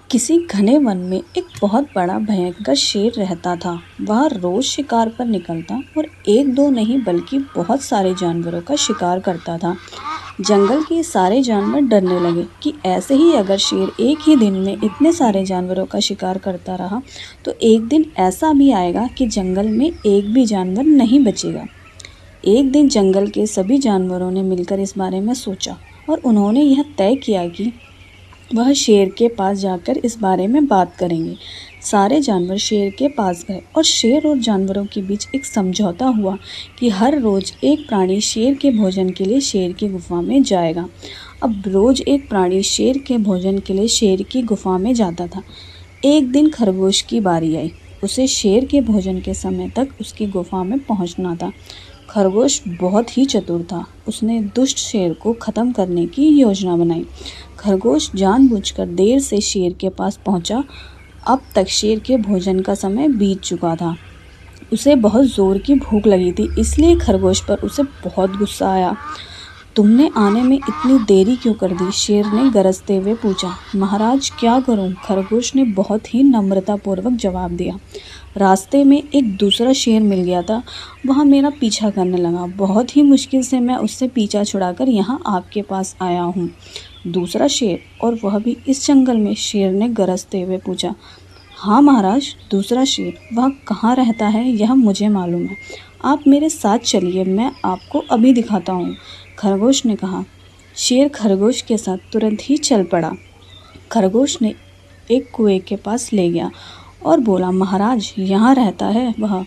किसी घने वन में एक बहुत बड़ा भयंकर शेर रहता था। वह रोज शिकार पर निकलता और एक दो नहीं बल्कि बहुत सारे जानवरों का शिकार करता था। जंगल के सारे जानवर डरने लगे कि ऐसे ही अगर शेर एक ही दिन में इतने सारे जानवरों का शिकार करता रहा तो एक दिन ऐसा भी आएगा कि जंगल में एक भी जानवर नहीं बचेगा। एक दिन जंगल के सभी जानवरों ने मिलकर इस बारे में सोचा और उन्होंने यह तय किया कि वह शेर के पास जाकर इस बारे में बात करेंगे। सारे जानवर शेर के पास गए और शेर और जानवरों के बीच एक समझौता हुआ कि हर रोज एक प्राणी शेर के भोजन के लिए शेर की गुफा में जाएगा। अब रोज एक प्राणी शेर के भोजन के लिए शेर की गुफा में जाता था। एक दिन खरगोश की बारी आई। उसे शेर के भोजन के समय तक उसकी गुफा में पहुंचना था। खरगोश बहुत ही चतुर था। उसने दुष्ट शेर को खत्म करने की योजना बनाई। खरगोश जानबूझकर देर से शेर के पास पहुंचा। अब तक शेर के भोजन का समय बीत चुका था। उसे बहुत जोर की भूख लगी थी, इसलिए खरगोश पर उसे बहुत गुस्सा आया। तुमने आने में इतनी देरी क्यों कर दी? शेर ने गरजते हुए पूछा। महाराज क्या करूं? खरगोश ने बहुत ही नम्रतापूर्वक जवाब दिया। रास्ते में एक दूसरा शेर मिल गया था। वह मेरा पीछा करने लगा। बहुत ही मुश्किल से मैं उससे पीछा छुड़ाकर यहाँ आपके पास आया हूँ। दूसरा शेर, और वह भी इस जंगल में? शेर ने गरजते हुए पूछा। हाँ महाराज, दूसरा शेर। वह कहाँ रहता है यह मुझे मालूम है। आप मेरे साथ चलिए, मैं आपको अभी दिखाता हूँ, खरगोश ने कहा। शेर खरगोश के साथ तुरंत ही चल पड़ा। खरगोश ने एक कुएं के पास ले गया और बोला, महाराज यहाँ रहता है वह।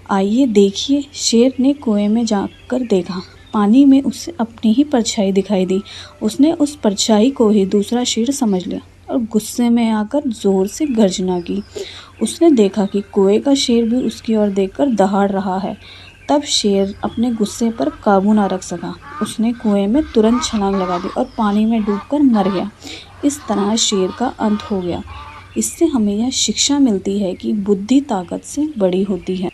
आइए देखिए। शेर ने कुएं में जाकर देखा। पानी में उसे अपनी ही परछाई दिखाई दी। उसने उस परछाई को ही दूसरा शेर समझ लिया और गुस्से में आकर जोर से गर्जना की। उसने देखा कि कुएं का शेर भी उसकी ओर देखकर दहाड़ रहा है। तब शेर अपने गुस्से पर काबू ना रख सका। उसने कुएं में तुरंत छलांग लगा दी और पानी में डूबकर मर गया। इस तरह शेर का अंत हो गया। इससे हमें यह शिक्षा मिलती है कि बुद्धि ताकत से बड़ी होती है।